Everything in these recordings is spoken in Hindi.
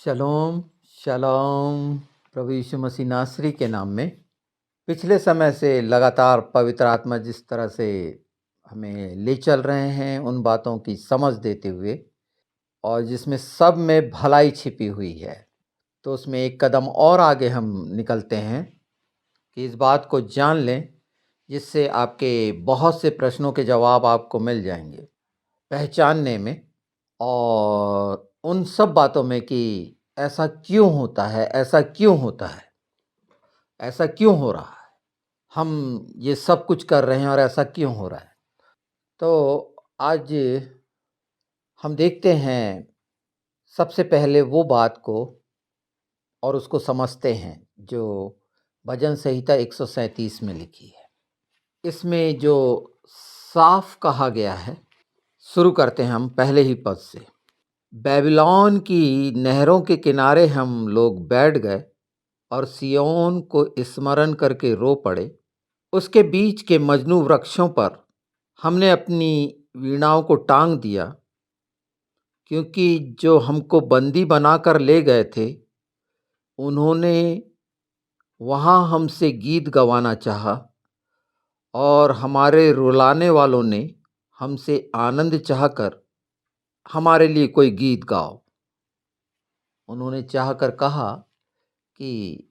शलोम शलोम। प्रभु यीशु मसीह नासरी के नाम में पिछले समय से लगातार पवित्र आत्मा जिस तरह से हमें ले चल रहे हैं उन बातों की समझ देते हुए, और जिसमें सब में भलाई छिपी हुई है, तो उसमें एक कदम और आगे हम निकलते हैं कि इस बात को जान लें जिससे आपके बहुत से प्रश्नों के जवाब आपको मिल जाएंगे पहचानने में, और उन सब बातों में कि ऐसा क्यों होता है, ऐसा क्यों होता है, ऐसा क्यों हो रहा है, हम ये सब कुछ कर रहे हैं और ऐसा क्यों हो रहा है। तो आज हम देखते हैं सबसे पहले वो बात को और उसको समझते हैं जो भजन संहिता 137 में लिखी है। इसमें जो साफ कहा गया है, शुरू करते हैं हम पहले ही पद से। बेबीलोन की नहरों के किनारे हम लोग बैठ गए और सिय्योन को स्मरण करके रो पड़े। उसके बीच के मजनू वृक्षों पर हमने अपनी वीणाओं को टांग दिया, क्योंकि जो हमको बंदी बनाकर ले गए थे उन्होंने वहाँ हमसे गीत गवाना चाहा, और हमारे रुलाने वालों ने हमसे आनंद चाहकर हमारे लिए कोई गीत गाओ। उन्होंने चाहकर कहा कि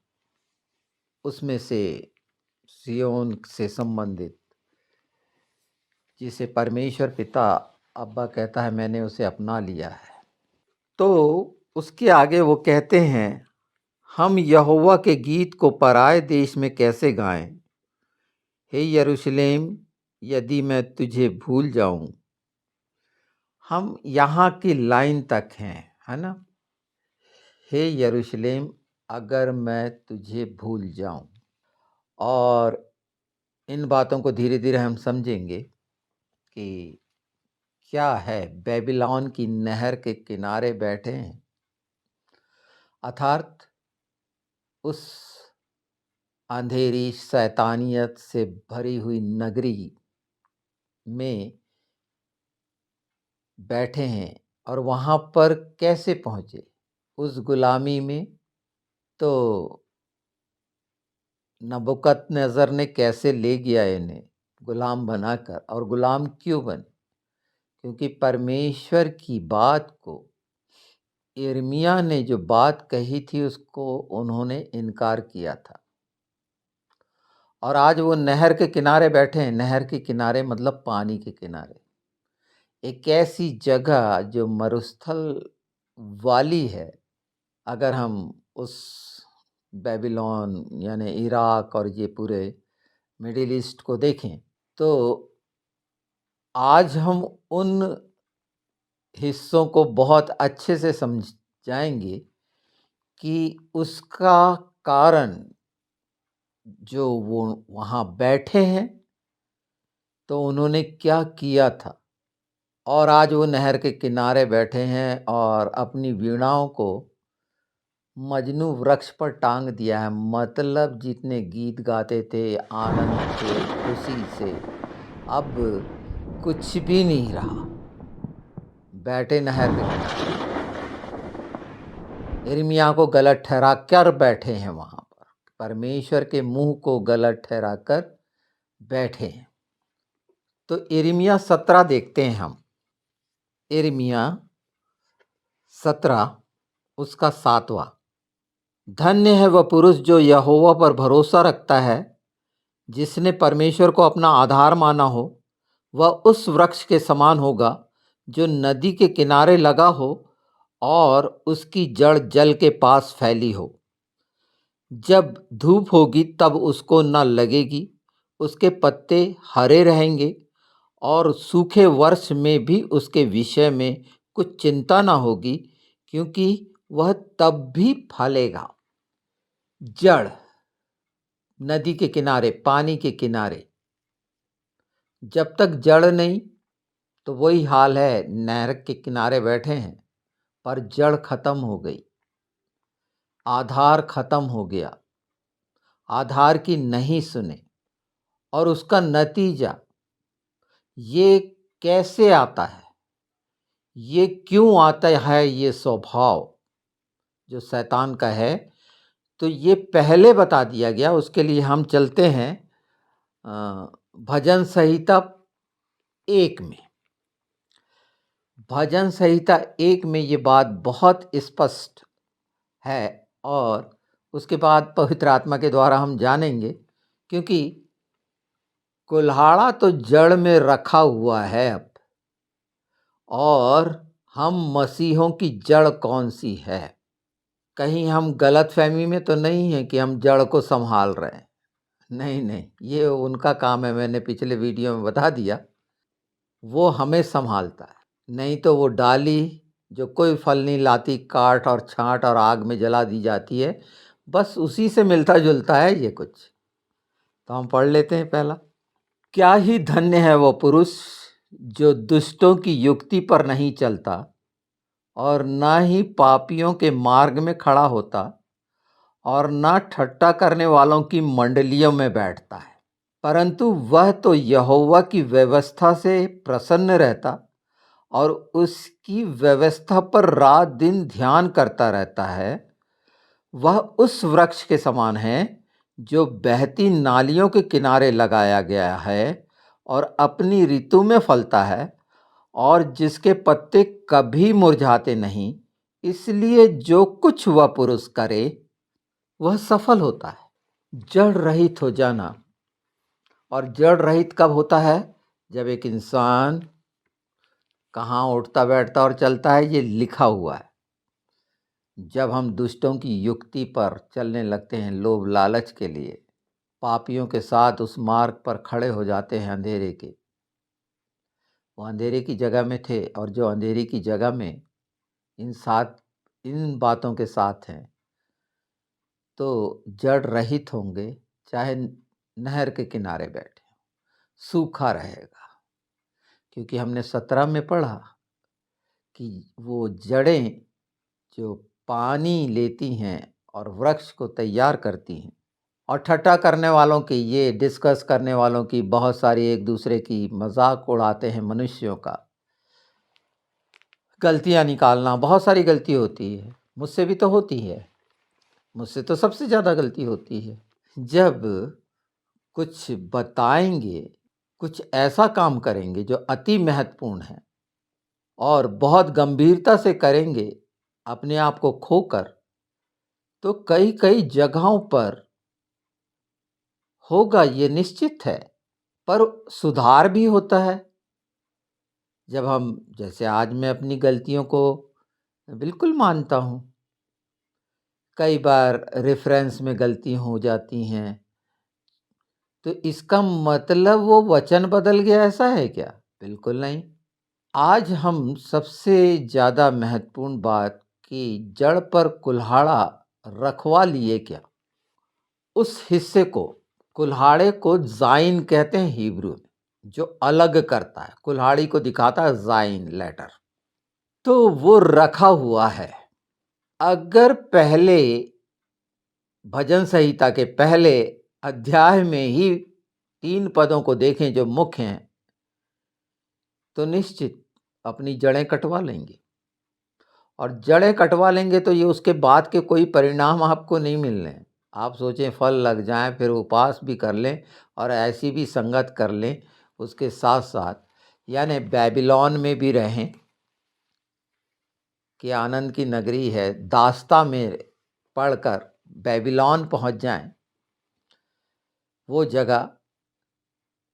उसमें से सिय्योन से संबंधित, जिसे परमेश्वर पिता अब्बा कहता है, मैंने उसे अपना लिया है। तो उसके आगे वो कहते हैं, हम यहोवा के गीत को पराए देश में कैसे गाएं। हे यरूशलेम, यदि मैं तुझे भूल जाऊं। हम यहाँ की लाइन तक हैं, है ना। हे यरूशलेम, अगर मैं तुझे भूल जाऊं। और इन बातों को धीरे धीरे हम समझेंगे कि क्या है। बेबीलोन की नहर के किनारे बैठे हैं, अर्थात उस अंधेरी शैतानियत से भरी हुई नगरी में बैठे हैं। और वहाँ पर कैसे पहुँचे उस गुलामी में। तो नबूकदनेस्सर ने कैसे ले गया इन्हें गुलाम बनाकर, और गुलाम क्यों बने, क्योंकि परमेश्वर की बात को, यिर्मयाह ने जो बात कही थी उसको उन्होंने इनकार किया था। और आज वो नहर के किनारे बैठे हैं। नहर के किनारे मतलब पानी के किनारे, एक ऐसी जगह जो मरुस्थल वाली है। अगर हम उस बेबीलोन यानी इराक और ये पूरे मिडिल ईस्ट को देखें, तो आज हम उन हिस्सों को बहुत अच्छे से समझाएंगे कि उसका कारण, जो वो वहाँ बैठे हैं तो उन्होंने क्या किया था, और आज वो नहर के किनारे बैठे हैं और अपनी वीणाओं को मजनू वृक्ष पर टांग दिया है। मतलब जितने गीत गाते थे आनंद से, खुशी से, अब कुछ भी नहीं रहा। बैठे नहर के किनारे, यिर्मयाह को गलत ठहरा कर बैठे हैं वहाँ पर, परमेश्वर के मुंह को गलत ठहरा कर बैठे हैं। तो यिर्मयाह 17 देखते हैं हम। यिर्मयाह 17 उसका 7वां। धन्य है वह पुरुष जो यहोवा पर भरोसा रखता है, जिसने परमेश्वर को अपना आधार माना हो। वह उस वृक्ष के समान होगा जो नदी के किनारे लगा हो और उसकी जड़ जल के पास फैली हो। जब धूप होगी तब उसको न लगेगी, उसके पत्ते हरे रहेंगे, और सूखे वर्ष में भी उसके विषय में कुछ चिंता न होगी, क्योंकि वह तब भी फलेगा। जड़ नदी के किनारे, पानी के किनारे, जब तक जड़ नहीं तो वही हाल है। नहर के किनारे बैठे हैं पर जड़ खत्म हो गई, आधार खत्म हो गया, आधार की नहीं सुने। और उसका नतीजा ये कैसे आता है, ये क्यों आता है, ये स्वभाव, जो शैतान का है, तो ये पहले बता दिया गया। उसके लिए हम चलते हैं भजन संहिता 1 में। भजन संहिता 1 में ये बात बहुत स्पष्ट है, और उसके बाद पवित्र आत्मा के द्वारा हम जानेंगे, क्योंकि कुल्हाड़ा तो जड़ में रखा हुआ है अब, और हम मसीहों की जड़ कौन सी है। कहीं हम गलत फहमी में तो नहीं है कि हम जड़ को संभाल रहे हैं। नहीं नहीं, ये उनका काम है, मैंने पिछले वीडियो में बता दिया। वो हमें संभालता है, नहीं तो वो डाली जो कोई फल नहीं लाती, काट और छांट और आग में जला दी जाती है, बस उसी से मिलता जुलता है ये कुछ। तो हम पढ़ लेते हैं पहला। क्या ही धन्य है वो पुरुष जो दुष्टों की युक्ति पर नहीं चलता और ना ही पापियों के मार्ग में खड़ा होता और ना ठट्टा करने वालों की मंडलियों में बैठता है, परंतु वह तो यहोवा की व्यवस्था से प्रसन्न रहता और उसकी व्यवस्था पर रात दिन ध्यान करता रहता है। वह उस वृक्ष के समान है जो बहती नालियों के किनारे लगाया गया है और अपनी ऋतु में फलता है, और जिसके पत्ते कभी मुरझाते नहीं। इसलिए जो कुछ वह पुरुष करे वह सफल होता है। जड़ रहित हो जाना, और जड़ रहित कब होता है? जब एक इंसान कहाँ उठता बैठता और चलता है, ये लिखा हुआ है। जब हम दुष्टों की युक्ति पर चलने लगते हैं, लोभ लालच के लिए, पापियों के साथ उस मार्ग पर खड़े हो जाते हैं अंधेरे के। वो अंधेरे की जगह में थे, और जो अंधेरे की जगह में इन बातों के साथ हैं, तो जड़ रहित होंगे। चाहे नहर के किनारे बैठे, सूखा रहेगा, क्योंकि हमने 17 में पढ़ा कि वो जड़ें जो पानी लेती हैं और वृक्ष को तैयार करती हैं। और ठट्टा करने वालों की, ये डिस्कस करने वालों की, बहुत सारी एक दूसरे की मजाक उड़ाते हैं मनुष्यों का, गलतियां निकालना, बहुत सारी गलती होती है। मुझसे भी तो होती है, मुझसे तो सबसे ज़्यादा गलती होती है। जब कुछ बताएंगे, कुछ ऐसा काम करेंगे जो अति महत्वपूर्ण है और बहुत गंभीरता से करेंगे अपने आप को खोकर, तो कई कई जगहों पर होगा, ये निश्चित है। पर सुधार भी होता है। जब हम, जैसे आज मैं अपनी गलतियों को बिल्कुल मानता हूँ, कई बार रेफरेंस में गलती हो जाती हैं, तो इसका मतलब वो वचन बदल गया, ऐसा है क्या? बिल्कुल नहीं। आज हम सबसे ज़्यादा महत्वपूर्ण बात कि जड़ पर कुल्हाड़ा रखवा लिए क्या, उस हिस्से को, कुल्हाड़े को जाइन कहते हैं हिब्रू में, जो अलग करता है, कुल्हाड़ी को दिखाता है जाइन लेटर, तो वो रखा हुआ है। अगर पहले भजन संहिता के पहले अध्याय में ही 3 पदों को देखें जो मुख्य हैं, तो निश्चित अपनी जड़ें कटवा लेंगे। और जड़ें कटवा लेंगे तो ये उसके बाद के कोई परिणाम आपको नहीं मिलने। आप सोचें फल लग जाएं, फिर उपवास भी कर लें और ऐसी भी संगत कर लें उसके साथ साथ, यानी बेबीलोन में भी रहें कि आनंद की नगरी है, दास्ता में पढ़कर बेबीलोन पहुंच जाएं। वो जगह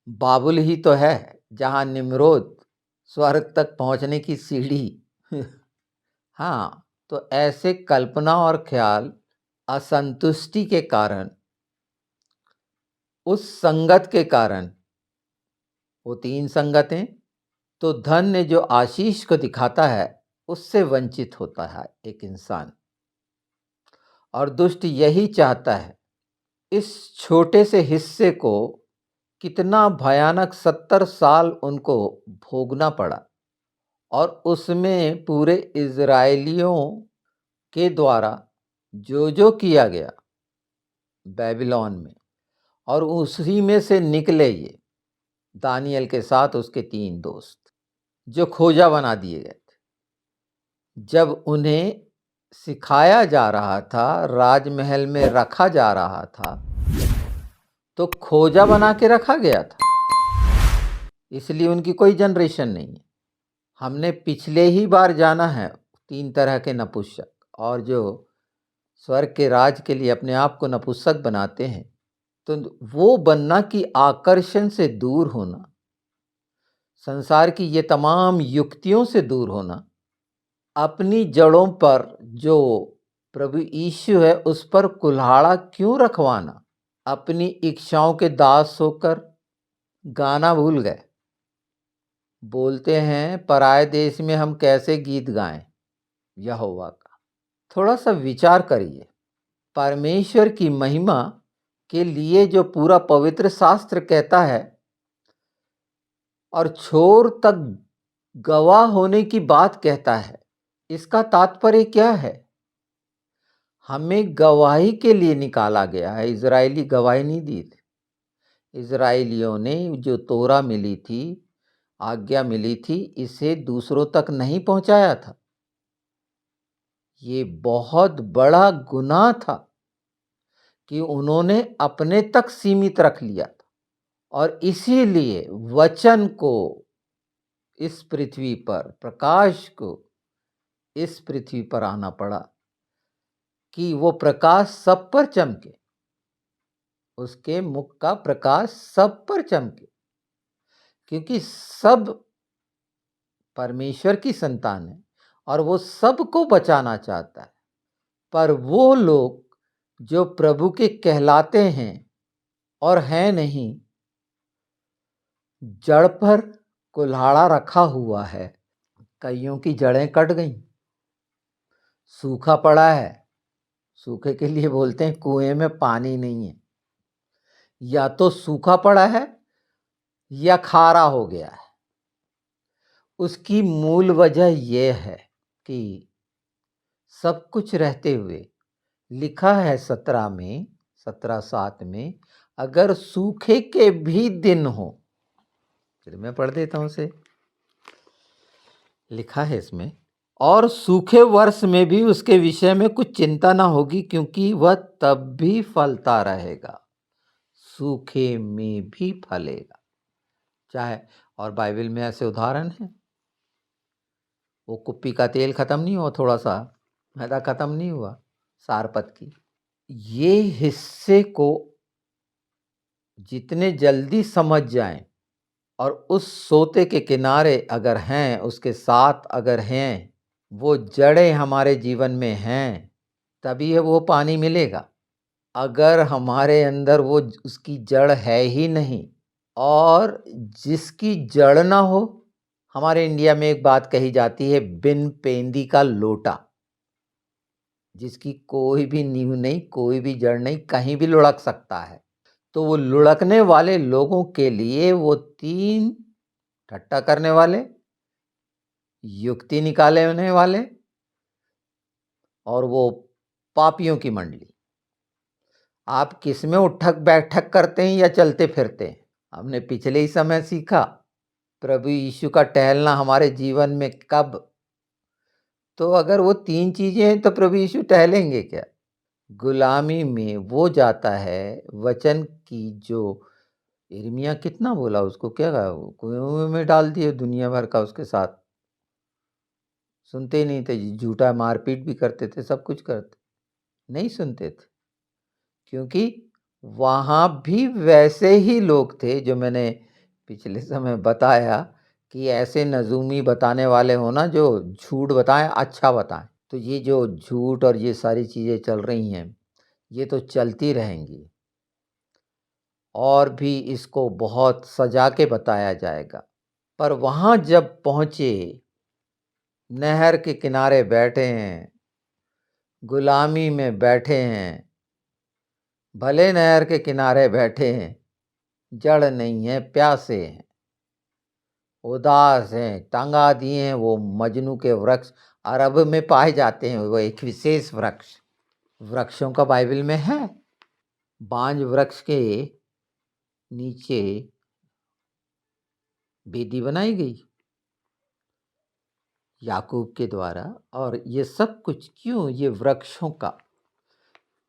बाबुल ही तो है जहां निम्रोद स्वर्ग तक पहुंचने की सीढ़ी हाँ, तो ऐसे कल्पना और ख्याल असंतुष्टि के कारण, उस संगत के कारण, वो 3 संगतें, तो धन्य जो आशीष को दिखाता है उससे वंचित होता है एक इंसान। और दुष्ट यही चाहता है। इस छोटे से हिस्से को कितना भयानक 70 साल उनको भोगना पड़ा, और उसमें पूरे इज़राइलियों के द्वारा जो जो किया गया बेबीलोन में, और उसी में से निकले ये दानियल के साथ उसके 3 दोस्त जो खोजा बना दिए गए थे। जब उन्हें सिखाया जा रहा था, राजमहल में रखा जा रहा था, तो खोजा बना के रखा गया था, इसलिए उनकी कोई जनरेशन नहीं है। हमने पिछले ही बार जाना है 3 तरह के नपुंसक, और जो स्वर्ग के राज के लिए अपने आप को नपुंसक बनाते हैं, तो वो बनना कि आकर्षण से दूर होना, संसार की ये तमाम युक्तियों से दूर होना, अपनी जड़ों पर जो प्रभु यीशु है उस पर कुल्हाड़ा क्यों रखवाना, अपनी इच्छाओं के दास होकर गाना भूल गए। बोलते हैं पराये देश में हम कैसे गीत गाएं यहोवा का। थोड़ा सा विचार करिए, परमेश्वर की महिमा के लिए जो पूरा पवित्र शास्त्र कहता है और छोर तक गवाह होने की बात कहता है, इसका तात्पर्य क्या है? हमें गवाही के लिए निकाला गया है। इजरायली गवाही नहीं दी थी। इजरायलियों ने जो तोरा मिली थी, आज्ञा मिली थी, इसे दूसरों तक नहीं पहुंचाया था। ये बहुत बड़ा गुनाह था कि उन्होंने अपने तक सीमित रख लिया था, और इसीलिए वचन को इस पृथ्वी पर, प्रकाश को इस पृथ्वी पर आना पड़ा कि वो प्रकाश सब पर चमके, उसके मुख का प्रकाश सब पर चमके, क्योंकि सब परमेश्वर की संतान है और वो सबको बचाना चाहता है। पर वो लोग जो प्रभु के कहलाते हैं और हैं नहीं, जड़ पर कुल्हाड़ा रखा हुआ है, कईयों की जड़ें कट गई, सूखा पड़ा है। सूखे के लिए बोलते हैं कुएं में पानी नहीं है, या तो सूखा पड़ा है या खारा हो गया है। उसकी मूल वजह यह है कि सब कुछ रहते हुए, लिखा है 17:7 में, अगर सूखे के भी दिन हो, फिर मैं पढ़ देता हूं उसे, लिखा है इसमें, और सूखे वर्ष में भी उसके विषय में कुछ चिंता ना होगी, क्योंकि वह तब भी फलता रहेगा, सूखे में भी फलेगा। चाहे, और बाइबल में ऐसे उदाहरण हैं, वो कुप्पी का तेल खत्म नहीं हुआ, थोड़ा सा मैदा खत्म नहीं हुआ, सारपत की। ये हिस्से को जितने जल्दी समझ जाएं और उस सोते के किनारे अगर हैं, उसके साथ अगर हैं, वो जड़ें हमारे जीवन में हैं, तभी है वो पानी मिलेगा। अगर हमारे अंदर वो उसकी जड़ है ही नहीं, और जिसकी जड़ ना हो, हमारे इंडिया में एक बात कही जाती है, बिन पेंदी का लोटा, जिसकी कोई भी नींव नहीं, कोई भी जड़ नहीं, कहीं भी लुढ़क सकता है। तो वो लुढ़कने वाले लोगों के लिए वो 3 ठट्टा करने वाले, युक्ति निकालने वाले और वो पापियों की मंडली। आप किस में उठक बैठक करते हैं या चलते फिरते हैं? हमने पिछले ही समय सीखा, प्रभु यीशु का टहलना हमारे जीवन में कब? तो अगर वो 3 चीजें हैं तो प्रभु यीशु टहलेंगे क्या? गुलामी में वो जाता है, वचन की जो यिर्मयाह कितना बोला उसको, क्या कहा, कुएं में डाल दिए दुनिया भर का उसके साथ, सुनते ही नहीं थे, झूठा मारपीट भी करते थे, सब कुछ करते, नहीं सुनते थे, क्योंकि वहाँ भी वैसे ही लोग थे जो मैंने पिछले समय बताया कि ऐसे नजूमी बताने वाले हो ना, जो झूठ बताएं, अच्छा बताएं। तो ये जो झूठ और ये सारी चीज़ें चल रही हैं, ये तो चलती रहेंगी, और भी इसको बहुत सजा के बताया जाएगा। पर वहाँ जब पहुँचे, नहर के किनारे बैठे हैं, गुलामी में बैठे हैं, भले नहर के किनारे बैठे हैं, जड़ नहीं है, प्यासे हैं, उदास हैं, टंगा दिए हैं, वो मजनू के वृक्ष अरब में पाए जाते हैं, वो एक विशेष वृक्ष, वृक्षों का बाइबल में है। बांज वृक्ष के नीचे वेदी बनाई गई, याकूब के द्वारा। और ये सब कुछ क्यों, ये वृक्षों का,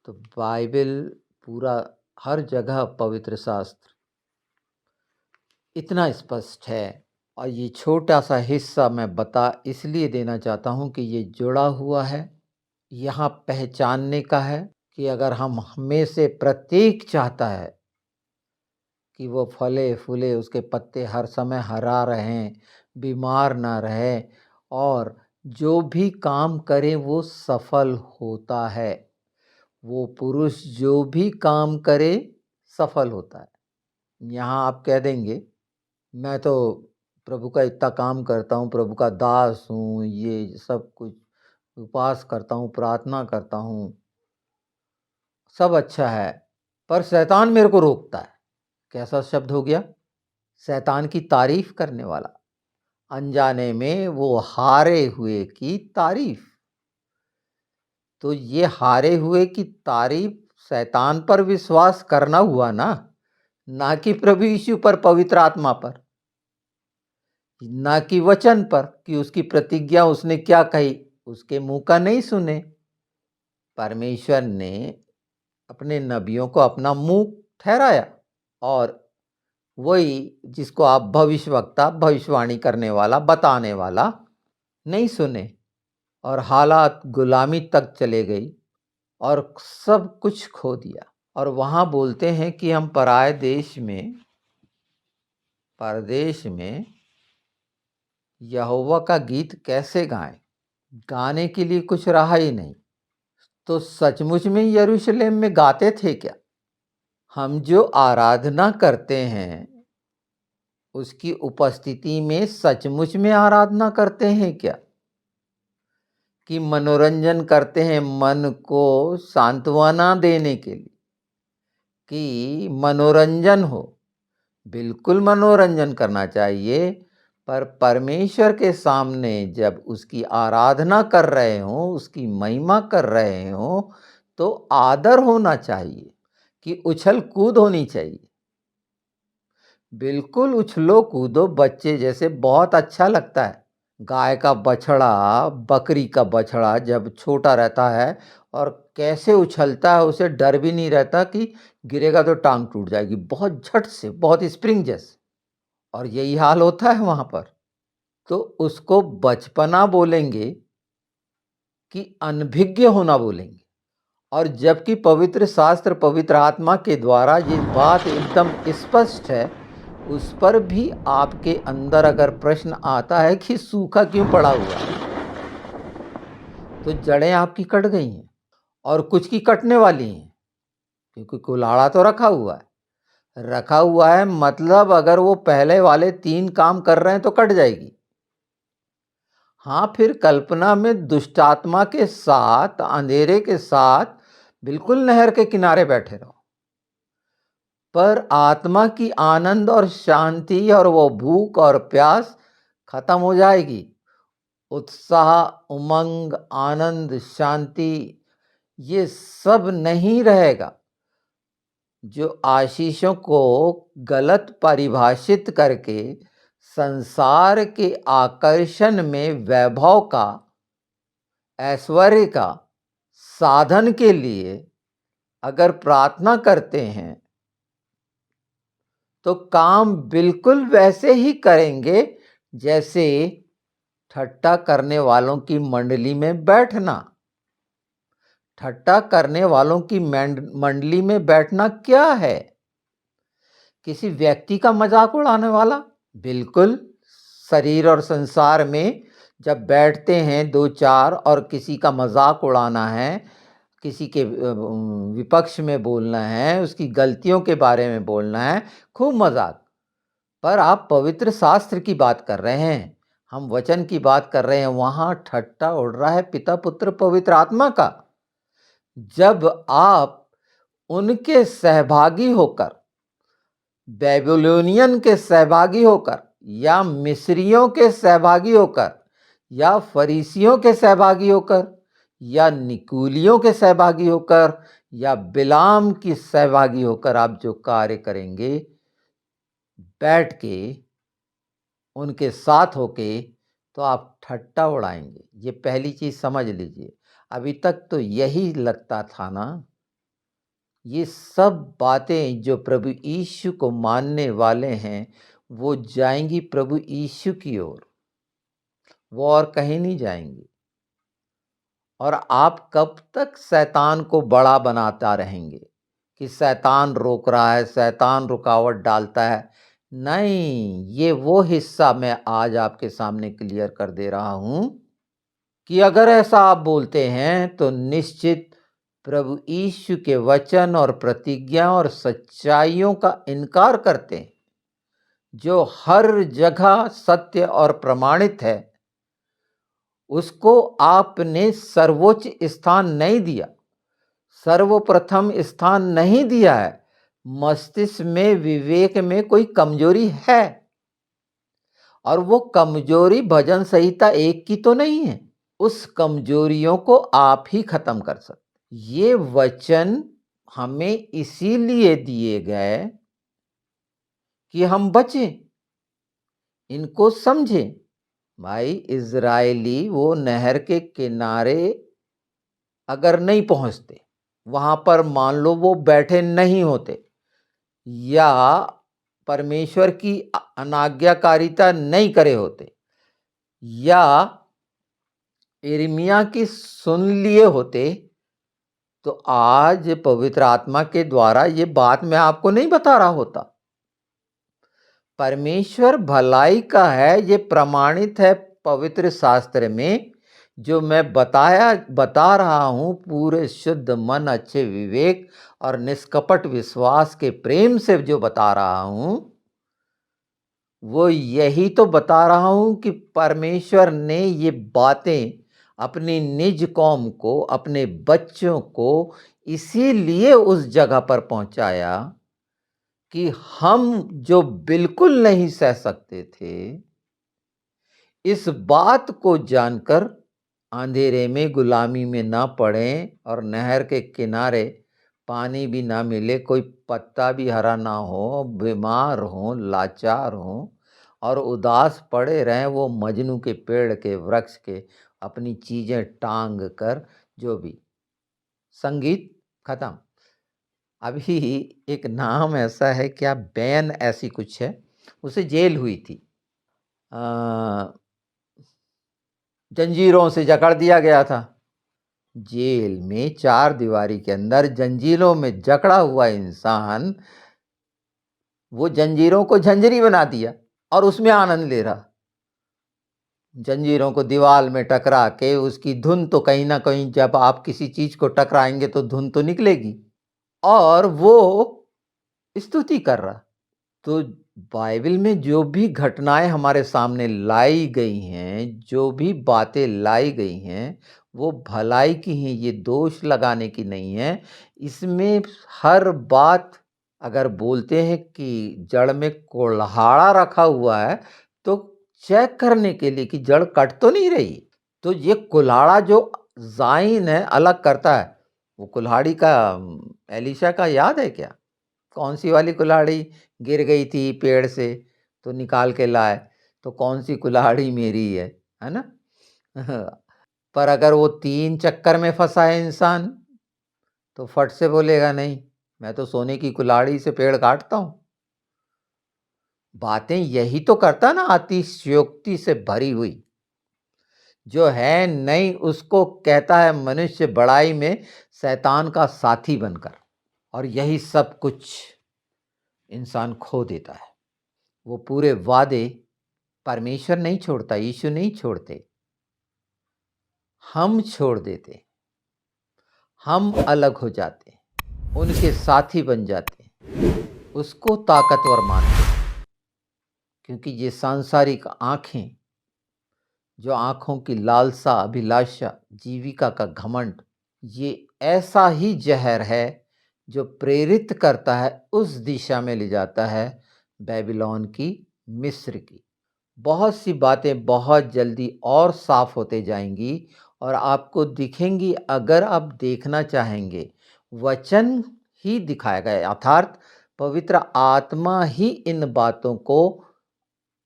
तो बाइबल पूरा हर जगह पवित्र शास्त्र इतना स्पष्ट है। और ये छोटा सा हिस्सा मैं बता इसलिए देना चाहता हूँ कि ये जुड़ा हुआ है, यहाँ पहचानने का है कि अगर हमें से प्रत्येक चाहता है कि वो फले फूले, उसके पत्ते हर समय हरा रहें, बीमार ना रहे, और जो भी काम करे वो सफल होता है। वो पुरुष जो भी काम करे सफल होता है। यहाँ आप कह देंगे मैं तो प्रभु का इतना काम करता हूँ, प्रभु का दास हूँ, ये सब कुछ उपवास करता हूँ, प्रार्थना करता हूँ, सब अच्छा है, पर शैतान मेरे को रोकता है। कैसा शब्द हो गया? शैतान की तारीफ करने वाला, अनजाने में वो हारे हुए की तारीफ। तो ये हारे हुए की तारीफ शैतान पर विश्वास करना हुआ ना कि प्रभु यीशु पर, पवित्र आत्मा पर, ना कि वचन पर कि उसकी प्रतिज्ञा उसने क्या कही, उसके मुंह का नहीं सुने। परमेश्वर ने अपने नबियों को अपना मुंह ठहराया, और वही जिसको आप भविष्यवक्ता, भविष्यवाणी करने वाला, बताने वाला नहीं सुने, और हालात गुलामी तक चले गई और सब कुछ खो दिया। और वहाँ बोलते हैं कि हम पराए देश में, परदेश में यहोवा का गीत कैसे गाएं? गाने के लिए कुछ रहा ही नहीं। तो सचमुच में यरूशलेम में गाते थे क्या? हम जो आराधना करते हैं उसकी उपस्थिति में सचमुच में आराधना करते हैं क्या? कि मनोरंजन करते हैं मन को सांत्वना देने के लिए, कि मनोरंजन हो? बिल्कुल मनोरंजन करना चाहिए, पर परमेश्वर के सामने जब उसकी आराधना कर रहे हो, उसकी महिमा कर रहे हो, तो आदर होना चाहिए, कि उछल कूद होनी चाहिए। बिल्कुल उछलो कूदो बच्चे जैसे, बहुत अच्छा लगता है। गाय का बछड़ा, बकरी का बछड़ा जब छोटा रहता है और कैसे उछलता है, उसे डर भी नहीं रहता कि गिरेगा तो टांग टूट जाएगी, बहुत झट से, बहुत स्प्रिंग जैसे। और यही हाल होता है वहां पर। तो उसको बचपना बोलेंगे कि अनभिज्ञ होना बोलेंगे? और जबकि पवित्र शास्त्र, पवित्र आत्मा के द्वारा ये बात एकदम स्पष्ट है, उस पर भी आपके अंदर अगर प्रश्न आता है कि सूखा क्यों पड़ा हुआ है, तो जड़ें आपकी कट गई हैं और कुछ की कटने वाली हैं, क्योंकि कुल्हाड़ा तो रखा हुआ है। रखा हुआ है मतलब अगर वो पहले वाले 3 काम कर रहे हैं तो कट जाएगी। हाँ, फिर कल्पना में दुष्टात्मा के साथ, अंधेरे के साथ बिल्कुल नहर के किनारे बैठे रहो, पर आत्मा की आनंद और शांति और वो भूख और प्यास खत्म हो जाएगी। उत्साह, उमंग, आनंद, शांति, ये सब नहीं रहेगा। जो आशीषों को गलत परिभाषित करके संसार के आकर्षण में वैभव का, ऐश्वर्य का साधन के लिए अगर प्रार्थना करते हैं, तो काम बिल्कुल वैसे ही करेंगे जैसे ठट्टा करने वालों की मंडली में बैठना। ठट्टा करने वालों की मंडली में बैठना क्या है? किसी व्यक्ति का मजाक उड़ाने वाला? बिल्कुल। शरीर और संसार में जब बैठते हैं 2-4 और किसी का मजाक उड़ाना है, किसी के विपक्ष में बोलना है, उसकी गलतियों के बारे में बोलना है, खूब मजाक। पर आप पवित्र शास्त्र की बात कर रहे हैं, हम वचन की बात कर रहे हैं, वहां ठट्टा उड़ रहा है पिता, पुत्र, पवित्र आत्मा का। जब आप उनके सहभागी होकर, बेबीलोनियन के सहभागी होकर, या मिस्रियों के सहभागी होकर, या फरीसियों के सहभागी होकर, या निकूलियों के सहभागी होकर, या बिलाम की सहभागी होकर आप जो कार्य करेंगे, बैठ के उनके साथ होके, तो आप ठट्टा उड़ाएंगे। ये पहली चीज समझ लीजिए। अभी तक तो यही लगता था ना, ये सब बातें जो प्रभु यीशु को मानने वाले हैं वो जाएंगी प्रभु यीशु की ओर, वो और कहीं नहीं जाएंगी। और आप कब तक शैतान को बड़ा बनाता रहेंगे कि शैतान रोक रहा है, शैतान रुकावट डालता है? नहीं, ये वो हिस्सा मैं आज आपके सामने क्लियर कर दे रहा हूं कि अगर ऐसा आप बोलते हैं तो निश्चित प्रभु यीशु के वचन और प्रतिज्ञा और सच्चाइयों का इनकार करते हैं, जो हर जगह सत्य और प्रमाणित है, उसको आपने सर्वोच्च स्थान नहीं दिया, सर्वप्रथम स्थान नहीं दिया है। मस्तिष्क में, विवेक में कोई कमजोरी है, और वो कमजोरी भजन संहिता 1 की तो नहीं है। उस कमजोरियों को आप ही खत्म कर सकते। ये वचन हमें इसीलिए दिए गए कि हम बचें, इनको समझें। भाई, इजरायली वो नहर के किनारे अगर नहीं पहुंचते, वहां पर मान लो वो बैठे नहीं होते, या परमेश्वर की अनाज्ञाकारिता नहीं करे होते, या यिर्मयाह की सुन लिए होते, तो आज पवित्र आत्मा के द्वारा ये बात मैं आपको नहीं बता रहा होता। परमेश्वर भलाई का है, ये प्रमाणित है पवित्र शास्त्र में। जो मैं बता रहा हूं पूरे शुद्ध मन, अच्छे विवेक और निष्कपट विश्वास के प्रेम से जो बता रहा हूं, वो यही तो बता रहा हूं कि परमेश्वर ने ये बातें अपनी निज कौम को, अपने बच्चों को इसीलिए उस जगह पर पहुंचाया कि हम जो बिल्कुल नहीं सह सकते थे, इस बात को जानकर अंधेरे में, गुलामी में ना पड़ें, और नहर के किनारे पानी भी ना मिले, कोई पत्ता भी हरा ना हो, बीमार हो, लाचार हो और उदास पड़े रहें, वो मजनू के पेड़ के, वृक्ष के अपनी चीजें टांग कर। जो भी संगीत खत्म। अभी एक नाम ऐसा है, क्या बैन ऐसी कुछ है, उसे जेल हुई थी, जंजीरों से जकड़ दिया गया था। जेल में 4 दीवारी के अंदर जंजीरों में जकड़ा हुआ इंसान, वो जंजीरों को झंझरी बना दिया और उसमें आनंद ले रहा। जंजीरों को दीवार में टकरा के उसकी धुन तो कहीं ना कहीं, जब आप किसी चीज को टकराएंगे तो धुन तो निकलेगी, और वो स्तुति कर रहा। तो बाइबल में जो भी घटनाएं हमारे सामने लाई गई हैं, जो भी बातें लाई गई हैं, वो भलाई की हैं, ये दोष लगाने की नहीं है। इसमें हर बात, अगर बोलते हैं कि जड़ में कुल्हाड़ा रखा हुआ है, तो चेक करने के लिए कि जड़ कट तो नहीं रही। तो ये कुल्हाड़ा जो जाइन है, अलग करता है। वो कुल्हाड़ी का एलिशा का याद है क्या? कौन सी वाली कुल्हाड़ी गिर गई थी पेड़ से, तो निकाल के लाए, तो कौन सी कुल्हाड़ी मेरी है ना? पर अगर वो 3 चक्कर में फंसा है इंसान, तो फट से बोलेगा नहीं, मैं तो सोने की कुल्हाड़ी से पेड़ काटता हूं। बातें यही तो करता ना, अतिशयोक्ति से भरी हुई। जो है नहीं उसको कहता है मनुष्य बड़ाई में शैतान का साथी बनकर, और यही सब कुछ इंसान खो देता है। वो पूरे वादे परमेश्वर नहीं छोड़ता, यीशु नहीं छोड़ते, हम छोड़ देते, हम अलग हो जाते, उनके साथी बन जाते, उसको ताकतवर मानते। क्योंकि ये सांसारिक आंखें, जो आंखों की लालसा, अभिलाषा, जीविका का घमंड, ये ऐसा ही जहर है जो प्रेरित करता है, उस दिशा में ले जाता है, बेबीलोन की, मिस्र की। बहुत सी बातें बहुत जल्दी और साफ होते जाएंगी और आपको दिखेंगी, अगर आप देखना चाहेंगे। वचन ही दिखाएगा, अर्थात पवित्र आत्मा ही इन बातों को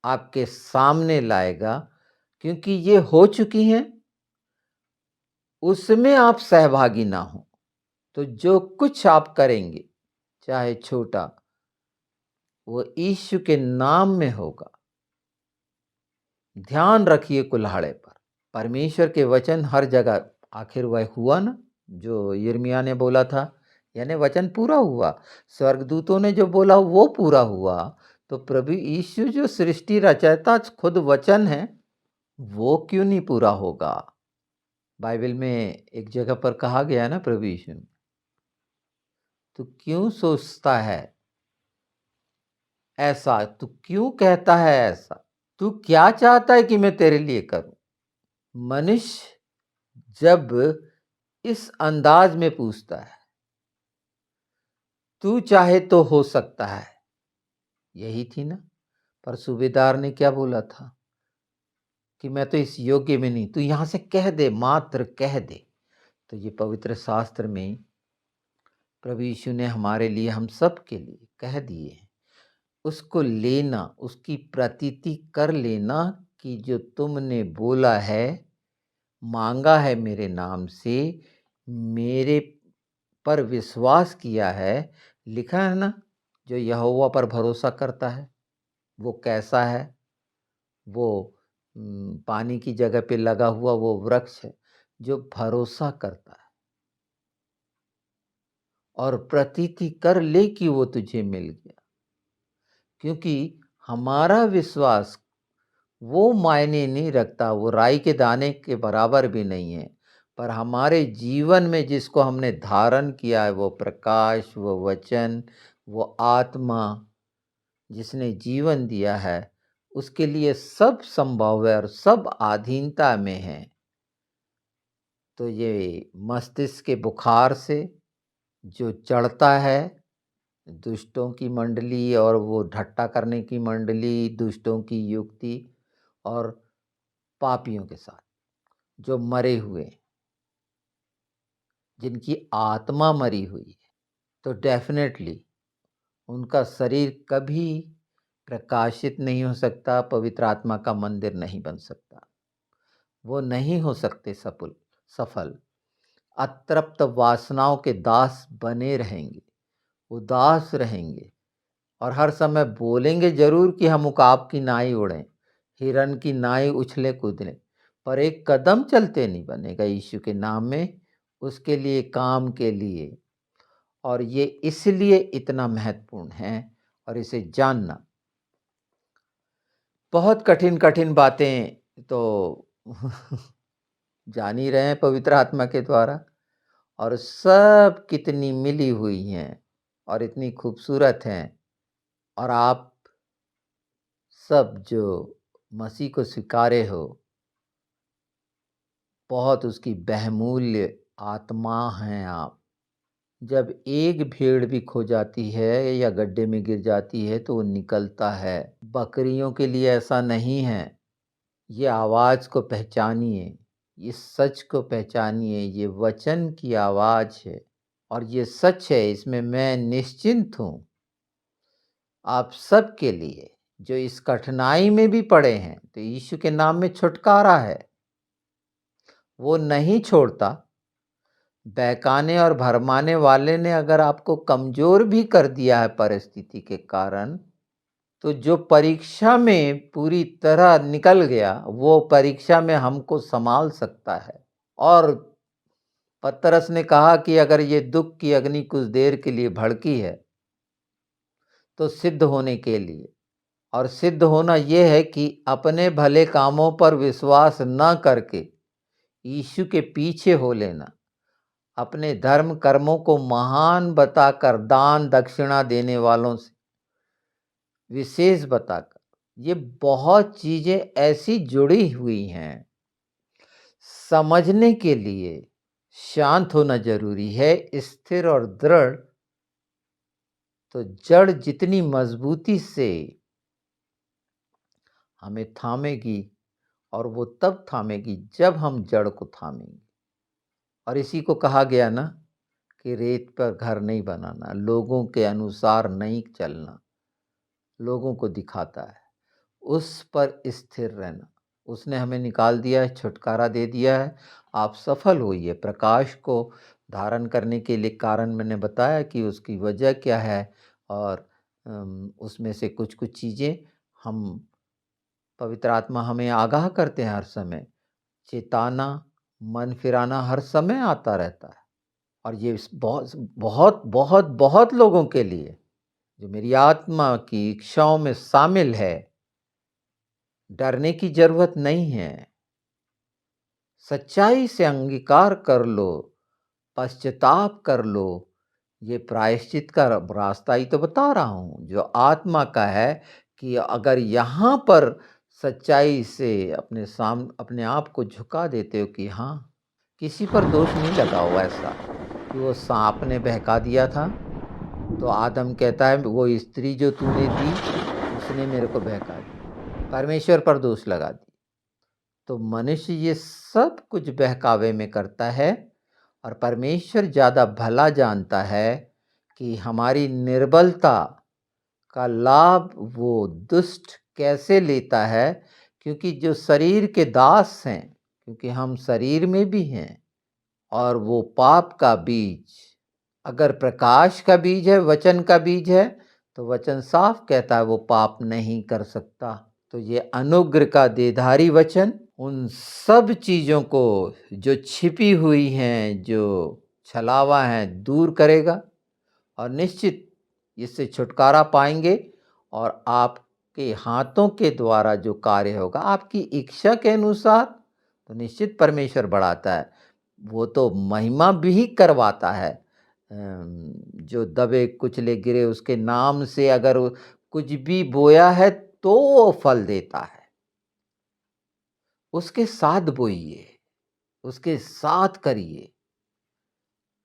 आपके सामने लाएगा, क्योंकि ये हो चुकी हैं, उसमें आप सहभागी ना हो। तो जो कुछ आप करेंगे, चाहे छोटा, वो यीशु के नाम में होगा। ध्यान रखिए कुल्हाड़े पर। परमेश्वर के वचन हर जगह, आखिर वह हुआ ना जो यिर्मयाह ने बोला था, यानी वचन पूरा हुआ। स्वर्गदूतों ने जो बोला वो पूरा हुआ। तो प्रभु यीशु जो सृष्टि रचयिता खुद वचन है, वो क्यों नहीं पूरा होगा? बाइबल में एक जगह पर कहा गया है ना प्रभु यीशु ने, तू क्यों सोचता है ऐसा, तू क्यों कहता है ऐसा, तू क्या चाहता है कि मैं तेरे लिए करूं? मनुष्य जब इस अंदाज में पूछता है, तू चाहे तो हो सकता है, यही थी ना। पर सूबेदार ने क्या बोला था कि मैं तो इस योग्य में नहीं, तू यहां से कह दे, मात्र कह दे। तो ये पवित्र शास्त्र में प्रभु यीशु ने हमारे लिए, हम सब के लिए कह दिए हैं। उसको लेना, उसकी प्रतीति कर लेना कि जो तुमने बोला है, मांगा है मेरे नाम से, मेरे पर विश्वास किया है। लिखा है ना, जो यहोवा पर भरोसा करता है वो कैसा है? वो पानी की जगह पे लगा हुआ वो वृक्ष है जो भरोसा करता है और प्रतीति कर ले कि वो तुझे मिल गया। क्योंकि हमारा विश्वास वो मायने नहीं रखता, वो राई के दाने के बराबर भी नहीं है। पर हमारे जीवन में जिसको हमने धारण किया है, वो प्रकाश, वो वचन, वो आत्मा जिसने जीवन दिया है, उसके लिए सब संभव है और सब अधीनता में है। तो ये मस्तिष्क के बुखार से जो चढ़ता है, दुष्टों की मंडली और वो ठट्टा करने की मंडली, दुष्टों की युक्ति और पापियों के साथ जो मरे हुए, जिनकी आत्मा मरी हुई है, तो डेफिनेटली उनका शरीर कभी प्रकाशित नहीं हो सकता, पवित्र आत्मा का मंदिर नहीं बन सकता, वो नहीं हो सकते सफल। अतृप्त वासनाओं के दास बने रहेंगे, उदास रहेंगे और हर समय बोलेंगे जरूर कि हम उकाब की नाई उड़ें, हिरन की नाई उछले कूदे, पर एक कदम चलते नहीं बनेगा यीशु के नाम में, उसके लिए, काम के लिए। और ये इसलिए इतना महत्वपूर्ण है और इसे जानना। बहुत कठिन कठिन बातें तो जान ही रहे हैं पवित्र आत्मा के द्वारा, और सब कितनी मिली हुई हैं और इतनी खूबसूरत हैं। और आप सब जो मसीह को स्वीकारे हो, बहुत उसकी बहुमूल्य आत्मा हैं आप। जब एक भेड़ भी खो जाती है या गड्ढे में गिर जाती है तो वो निकलता है। बकरियों के लिए ऐसा नहीं है। ये आवाज़ को पहचानिए, ये सच को पहचानिए, ये वचन की आवाज़ है और ये सच है, इसमें मैं निश्चिंत हूँ। आप सब के लिए जो इस कठिनाई में भी पड़े हैं, तो यीशु के नाम में छुटकारा है, वो नहीं छोड़ता। बहकाने और भरमाने वाले ने अगर आपको कमज़ोर भी कर दिया है परिस्थिति के कारण, तो जो परीक्षा में पूरी तरह निकल गया, वो परीक्षा में हमको संभाल सकता है। और पतरस ने कहा कि अगर ये दुख की अग्नि कुछ देर के लिए भड़की है, तो सिद्ध होने के लिए, और सिद्ध होना ये है कि अपने भले कामों पर विश्वास न करके यीशु के पीछे हो लेना, अपने धर्म कर्मों को महान बताकर, दान दक्षिणा देने वालों से विशेष बताकर, ये बहुत चीजें ऐसी जुड़ी हुई हैं। समझने के लिए शांत होना जरूरी है, स्थिर और दृढ़। तो जड़ जितनी मजबूती से हमें थामेगी, और वो तब थामेगी जब हम जड़ को थामेंगे। और इसी को कहा गया ना कि रेत पर घर नहीं बनाना, लोगों के अनुसार नहीं चलना, लोगों को दिखाता है, उस पर स्थिर रहना। उसने हमें निकाल दिया है, छुटकारा दे दिया है। आप सफल होइए। प्रकाश को धारण करने के लिए कारण मैंने बताया कि उसकी वजह क्या है, और उसमें से कुछ-कुछ चीज़ें हम पवित्र आत्मा हमें आगाह करते हैं हर समय। चेताना, मन फिराना हर समय आता रहता है, और ये बहुत बहुत बहुत बहुत लोगों के लिए जो मेरी आत्मा की इच्छाओं में शामिल है। डरने की जरूरत नहीं है। सच्चाई से अंगीकार कर लो, पश्चाताप कर लो। ये प्रायश्चित का रास्ता ही तो बता रहा हूँ, जो आत्मा का है, कि अगर यहाँ पर सच्चाई से अपने आप को झुका देते हो कि हाँ, किसी पर दोष नहीं लगा हुआ ऐसा कि वो सांप ने बहका दिया था, तो आदम कहता है वो स्त्री जो तूने दी उसने मेरे को बहका दिया, परमेश्वर पर दोष लगा दी। तो मनुष्य ये सब कुछ बहकावे में करता है, और परमेश्वर ज़्यादा भला जानता है कि हमारी निर्बलता का लाभ वो दुष्ट कैसे लेता है। क्योंकि जो शरीर के दास हैं, क्योंकि हम शरीर में भी हैं, और वो पाप का बीज, अगर प्रकाश का बीज है, वचन का बीज है, तो वचन साफ कहता है वो पाप नहीं कर सकता। तो ये अनुग्रह का देधारी वचन उन सब चीज़ों को जो छिपी हुई हैं, जो छलावा हैं, दूर करेगा, और निश्चित इससे छुटकारा पाएंगे। और आपके हाथों के द्वारा जो कार्य होगा आपकी इच्छा के अनुसार, तो निश्चित परमेश्वर बढ़ाता है। वो तो महिमा भी करवाता है। जो दबे कुचले गिरे उसके नाम से अगर कुछ भी बोया है तो वो फल देता है। उसके साथ बोइए, उसके साथ करिए,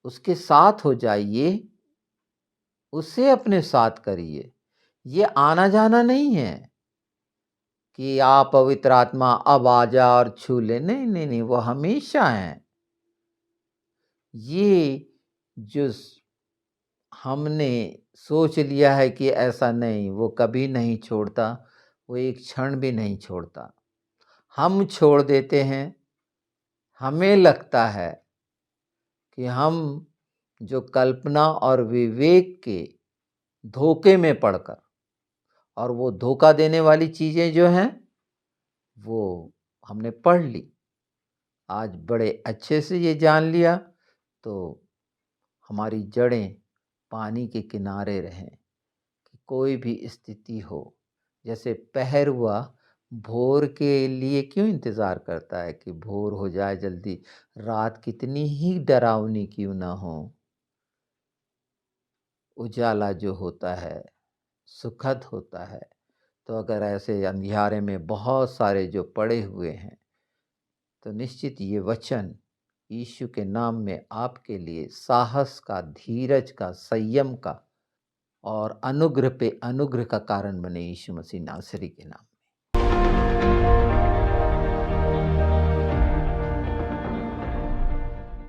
उसके साथ हो जाइए, उसे अपने साथ करिए। ये आना जाना नहीं है कि आप पवित्र आत्मा अब आ जा और छू ले, नहीं नहीं नहीं, वो हमेशा है। ये जो हमने सोच लिया है कि ऐसा नहीं, वो कभी नहीं छोड़ता, वो एक क्षण भी नहीं छोड़ता। हम छोड़ देते हैं। हमें लगता है कि हम जो कल्पना और विवेक के धोखे में पड़कर, और वो धोखा देने वाली चीज़ें जो हैं वो हमने पढ़ ली, आज बड़े अच्छे से ये जान लिया, तो हमारी जड़ें पानी के किनारे रहें। कि कोई भी स्थिति हो, जैसे पहरुआ भोर के लिए क्यों इंतज़ार करता है कि भोर हो जाए जल्दी, रात कितनी ही डरावनी क्यों ना हो, उजाला जो होता है सुखद होता है। तो अगर ऐसे अंधियारे में बहुत सारे जो पड़े हुए हैं, तो निश्चित ये वचन यीशु के नाम में आपके लिए साहस का, धीरज का, संयम का और अनुग्रह पे अनुग्रह का कारण बने, यीशु मसीह नासरी के नाम।